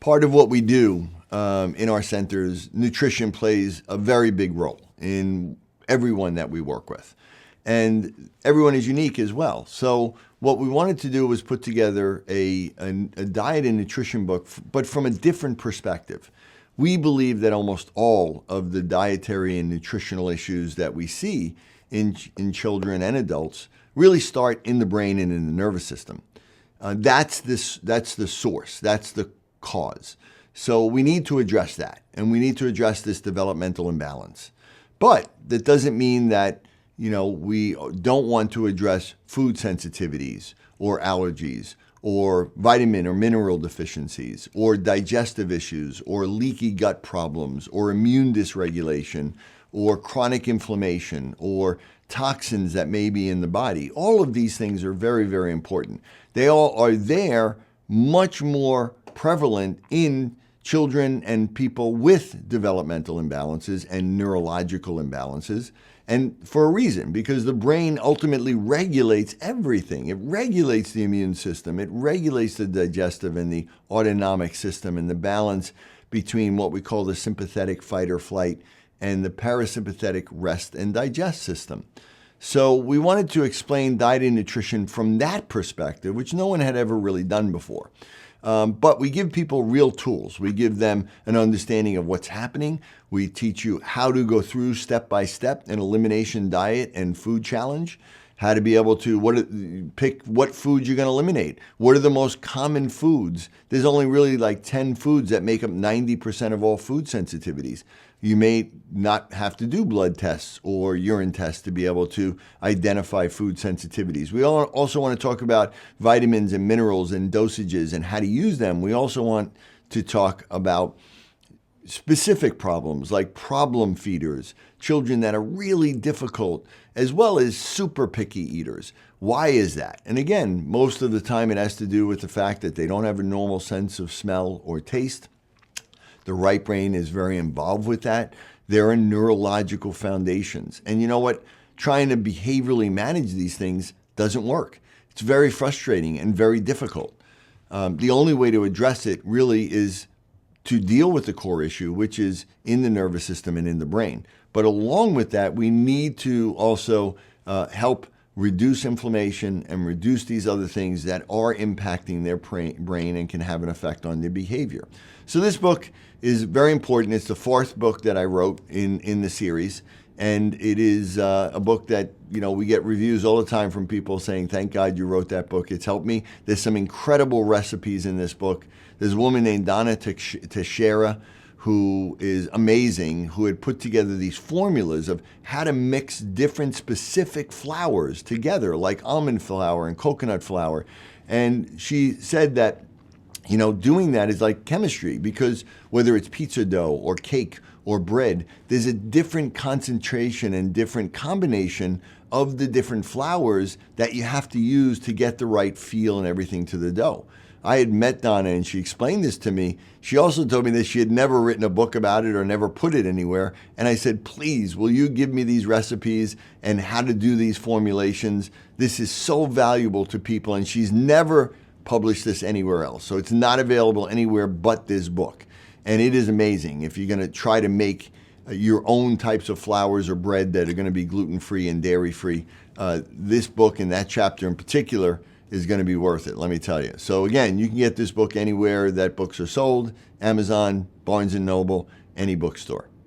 part of what we do in our centers, nutrition plays a very big role in everyone that we work with. And everyone is unique as well. So what we wanted to do was put together a diet and nutrition book, but from a different perspective. We believe that almost all of the dietary and nutritional issues that we see in children and adults really start in the brain and in the nervous system. That's the source. That's the cause. So we need to address that, and we need to address this developmental imbalance. But that doesn't mean that we don't want to address food sensitivities or allergies or vitamin or mineral deficiencies or digestive issues or leaky gut problems or immune dysregulation or chronic inflammation or toxins that may be in the body. All of these things are very, very important. They all are there, much more prevalent in children and people with developmental imbalances and neurological imbalances. And for a reason, because the brain ultimately regulates everything. It regulates the immune system. It regulates the digestive and the autonomic system and the balance between what we call the sympathetic fight or flight and the parasympathetic rest and digest system. So we wanted to explain diet and nutrition from that perspective, which no one had ever really done before. But we give people real tools. We give them an understanding of what's happening. We teach you how to go through step by step an elimination diet and food challenge, how to be able to pick what foods you're going to eliminate. What are the most common foods? There's only really like 10 foods that make up 90% of all food sensitivities. You may not have to do blood tests or urine tests to be able to identify food sensitivities. We also want to talk about vitamins and minerals and dosages and how to use them. We also want to talk about specific problems like problem feeders, children that are really difficult, as well as super picky eaters. Why is that? And again, most of the time it has to do with the fact that they don't have a normal sense of smell or taste. The right brain is very involved with that. There are neurological foundations. And you know what? Trying to behaviorally manage these things doesn't work. It's very frustrating and very difficult. The only way to address it really is to deal with the core issue, which is in the nervous system and in the brain. But along with that, we need to also help reduce inflammation and reduce these other things that are impacting their brain and can have an effect on their behavior. So this book is very important. It's the fourth book that I wrote in the series. And it is a book that, we get reviews all the time from people saying, thank God you wrote that book. It's helped me. There's some incredible recipes in this book. There's a woman named Donna Teixeira who is amazing, who had put together these formulas of how to mix different specific flours together, like almond flour and coconut flour. And she said that, doing that is like chemistry, because whether it's pizza dough or cake or bread, there's a different concentration and different combination of the different flours that you have to use to get the right feel and everything to the dough. I had met Donna and she explained this to me. She also told me that she had never written a book about it or never put it anywhere. And I said, please, will you give me these recipes and how to do these formulations? This is so valuable to people. And she's never published this anywhere else. So it's not available anywhere but this book. And it is amazing. If you're going to try to make your own types of flours or bread that are going to be gluten-free and dairy-free, this book and that chapter in particular is going to be worth it, let me tell you. So again, you can get this book anywhere that books are sold: Amazon, Barnes & Noble, any bookstore.